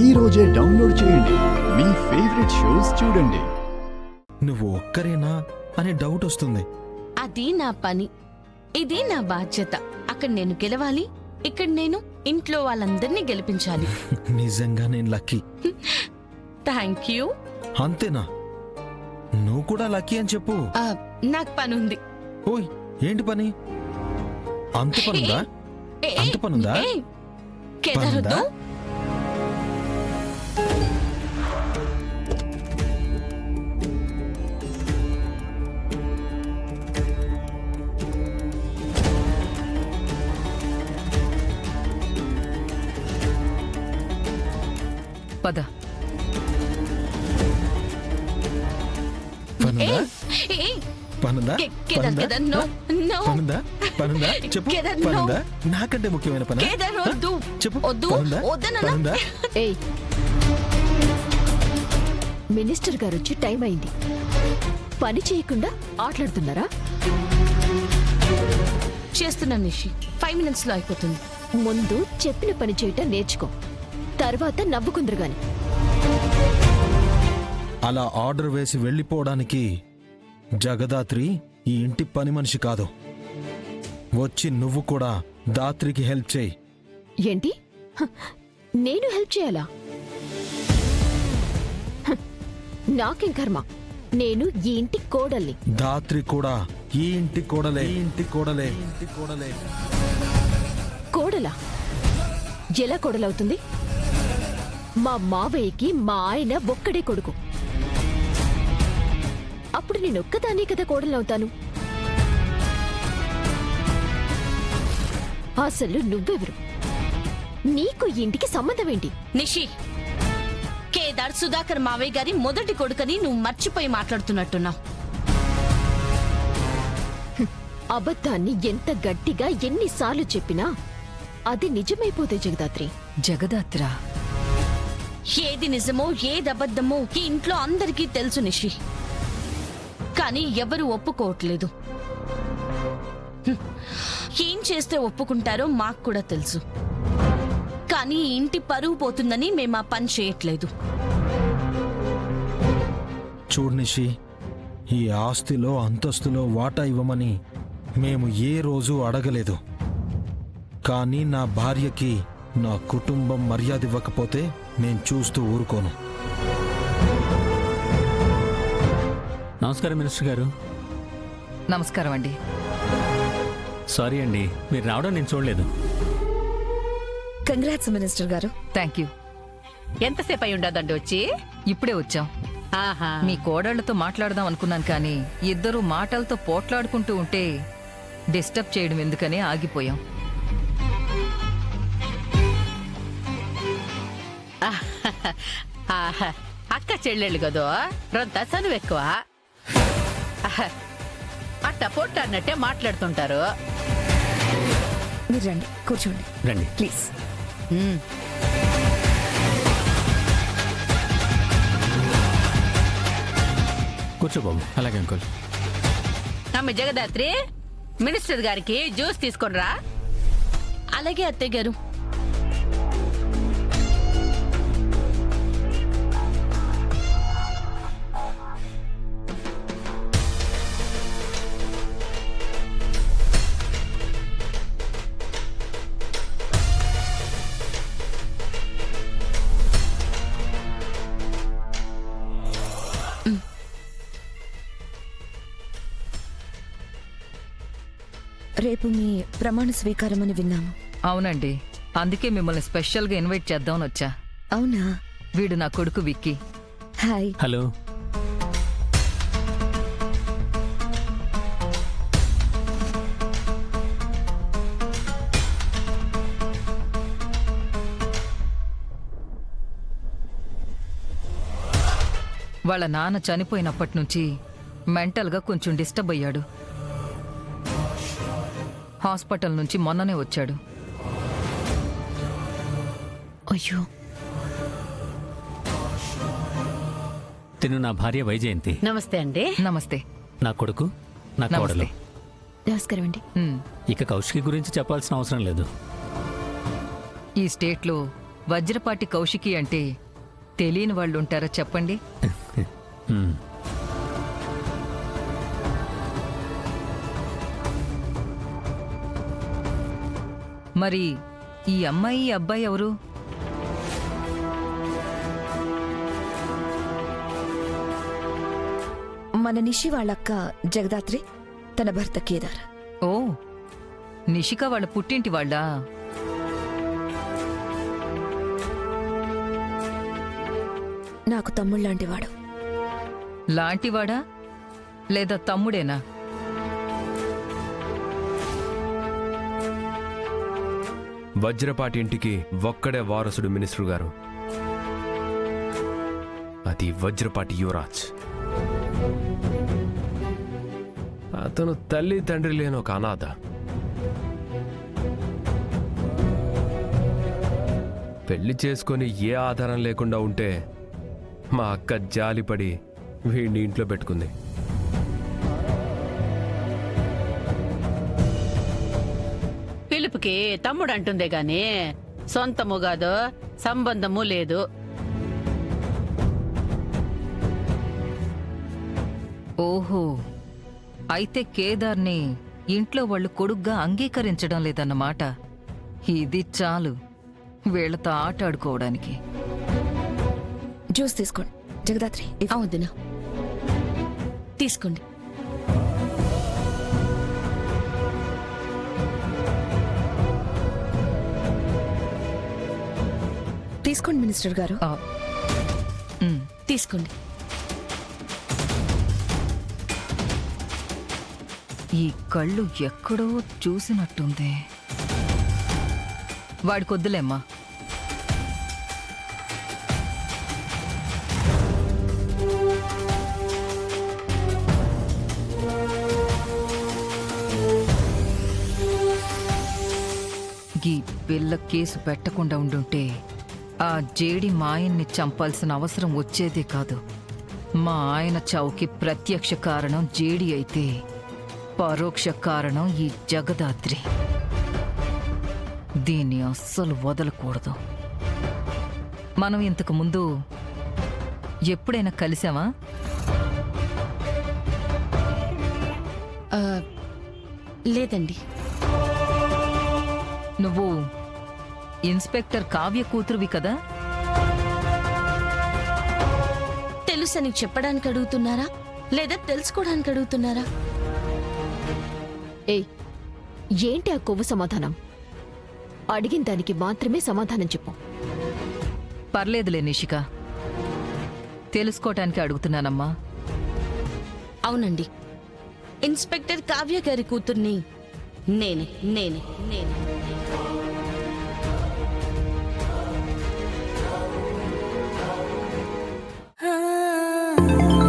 ఈ రోజే డౌన్లోడ్ చేయండి. మీ ఫేవరెట్ షోస్ చూడండి. నువ్వు ఒక్కరేనా అనే డౌట్ వస్తుంది. అది నా పని, ఇది నా బాధ్యత. అక్కడ నేను గెలవాలి, ఇక్కడ నేను ఇంట్లో వాళ్ళందరినీ గెలిపించాలి. నిజంగా నేను లక్కీ. Thank you. అంతేనా? నువ్వు కూడా లక్కీ అని చెప్పు. నాకు పని ఉంది. ఓయ్, ఏంటి పని? అంత పనుందా? అంత పనుందా? కేదారొద్దు. పద. పనుందా? పనుందా? పనుందా? పనుందా? చెప్పు. పనుందా? నాకంటే ముఖ్యమైన పని చెప్పు. పనుందా? ఏయ్, మినిస్టర్ గారు వచ్చి టైం అయింది. పని చేయకుండా ఆటలాడుతున్నారా? చేస్తున్నా నిషి. 5 minutes లో అయిపోతుంది. ముందు చెప్పిన పని చేయటం నేర్చుకో, తర్వాత నవ్వుకుందరు గాని. అలా ఆర్డర్ వేసి వెళ్ళిపోవడానికి జగదాత్రి ఈ ఇంటి పని మనిషి కాదు. వచ్చి నువ్వు కూడా దాత్రికి హెల్ప్ చేయి. ఏంటి? నేను హెల్ప్ చేయాలా? నాకేం కర్మ? నేను ఈ ఇంటి కోడల్ని. దాత్రి కూడా ఈ ఇంటి కోడలే. ఈ ఇంటి కోడలే. ఇంటి కోడలే. కోడలా? ఎలా కోడలవుతుంది? మా మావయ్యకి మా ఆయన ఒక్కడే కొడుకు. అప్పుడు నేనొక్కదాన్నే కదా కోడలవుతాను. అసలు నువ్వెవరు? నీకు ఇంటికి సంబంధం ఏంటి? నిషి, కేదార్ సుధాకర్ మావయ్య గారి మొదటి కొడుకని నువ్వు మర్చిపోయి మాట్లాడుతున్నట్టున్నావు. అబద్ధాన్ని ఎంత గట్టిగా ఎన్నిసార్లు చెప్పినా అది నిజమైపోతే జగదాత్రి. జగదాత్రా, ఏది నిజమో ఏది అబద్ధమో ఈ ఇంట్లో అందరికీ తెలుసు నిషి. కానీ ఎవరు ఒప్పుకోవట్లేదు. ఏం చేస్తే ఒప్పుకుంటారో మాకు కూడా తెలుసు. కానీ ఈ ఇంటి పరువు పోతుందని మేము ఆ పని చేయట్లేదు. చూడు నిషి, ఈ ఆస్తిలో అంతస్తులో వాటా ఇవ్వమని మేము ఏ రోజు అడగలేదు. కానీ నా భార్యకి నా కుటుంబం మర్యాద ఇవ్వకపోతే నేను చూస్తూ ఊరుకోను. నమస్కారం మినిస్టర్ గారు. నమస్కారం అండి. సారీ అండి, మీరు రావడం నేను చూడలేదు. కంగ్రాట్స్ మినిస్టర్ గారు. Thank you. ఎంతసేపు అయి ఉండదండి వచ్చి? ఇప్పుడే వచ్చాం. ఆహా, మీ కోడళ్లతో మాట్లాడదాం అనుకున్నాను, కానీ ఇద్దరు మాటలతో పోట్లాడుకుంటూ ఉంటే డిస్టర్బ్ చేయడం ఎందుకని ఆగిపోయాం. ఆహా, అక్క చెల్లెళ్ళు కదో రొంత చనువు ఎక్కువ. అట్ట పొట్టన్నట్టే మాట్లాడుతుంటారు. మీరు రండి, కూర్చోండి. రండి ప్లీజ్. కూర్చో బాబు. అలాగే అంకుల్. అమ్మ జగదాత్రి, మినిస్టర్ గారికి జ్యూస్ తీసుకొనిరా. అలాగే అత్తయ్య గారు. రేపు మీ ప్రమాణ స్వీకారం అని విన్నాము. అవునండి, అందుకే మిమ్మల్ని స్పెషల్గా ఇన్వైట్ చేద్దామని వచ్చా. అవునా? వీడు నా కొడుకు విక్కీ. హాయ్. హలో. వాళ్ళ నాన్న చనిపోయినప్పటి నుంచి మెంటల్గా కొంచెం డిస్టర్బ్ అయ్యాడు. హాస్పిటల్ నుంచి మొన్ననే వచ్చాడు. అయ్యో. తిను నా భార్య వైజయంతి. నమస్తే అండి. నమస్తే. నా కొడుకు, నా కోడలు. నమస్కారం అండి. ఇక కౌశికి గురించి చెప్పాల్సిన అవసరం లేదు. ఈ స్టేట్లో వజ్రపాటి కౌశికి అంటే తెలియని వాళ్ళు ఉంటారా చెప్పండి? హ్మ్. మరి ఈ అమ్మాయి ఈ అబ్బాయి ఎవరు? మన నిషి వాళ్ళక్క జగదాత్రి, తన భర్త కేదార్. ఓ, నిషిక వాళ్ళ పుట్టింటి వాళ్ళా? నాకు తమ్ముళ్ళలాంటివాడు. లాంటివాడా లేదా తమ్ముడేనా? వజ్రపాటి ఇంటికి ఒక్కడే వారసుడు మినిస్టర్ గారు. అది వజ్రపాటి యువరాజ్. అతను తల్లి తండ్రి లేని ఒక అనాథ. పెళ్లి చేసుకొని ఏ ఆధారం లేకుండా ఉంటే మా అక్క జాలిపడి వీడిని ఇంట్లో పెట్టుకుంది. పిలుపుకి తమ్ముడు అంటుందే గాని సొంతము కాదు, సంబంధము లేదు. ఓహో, అయితే కేదార్ని ఇంట్లో వాళ్ళు కొడుగ్గా అంగీకరించడం లేదన్నమాట. ఇది చాలు వీళ్లతో ఆట ఆడుకోవడానికి. జ్యూస్ తీసుకోండి జగదాత్రి. అవుదినా, తీసుకోండి. తీసుకోండి మినిస్టర్ గారు. ఆ, ఉమ్, తీసుకోండి. ఈ కళ్ళు ఎక్కడో చూసినట్టుంది. వాడికొద్దులేమ్మా. ఈ పిల్ల కేసు పెట్టకుండా ఉండుంటే ఆ జేడి మాయన్ని చంపాల్సిన అవసరం వచ్చేదే కాదు. మా ఆయన చావుకి ప్రత్యక్ష కారణం జేడి అయితే పరోక్ష కారణం ఈ జగదాత్రి. దీన్ని అస్సలు వదలకూడదు. మనం ఇంతకు ముందు ఎప్పుడైనా కలిసామా? లేదండి. నువ్వు ఇన్స్పెక్టర్ కావ్య కూతురువి కదా? తెలుసని చెప్పడానికి అడుగుతున్నారా లేదా తెలుసుకోవడానికి అడుగుతున్నారా? ఏయ్, ఏంటి ఆ కొవ్వు సమాధానం? అడిగిన దానికి మాత్రమే సమాధానం చెప్పు. పర్లేదులే నిషిక, తెలుసుకోవటానికి అడుగుతున్నానమ్మా. అవునండి, ఇన్స్పెక్టర్ కావ్య గారి కూతుర్ని నేనే నేనే నేనే ఆ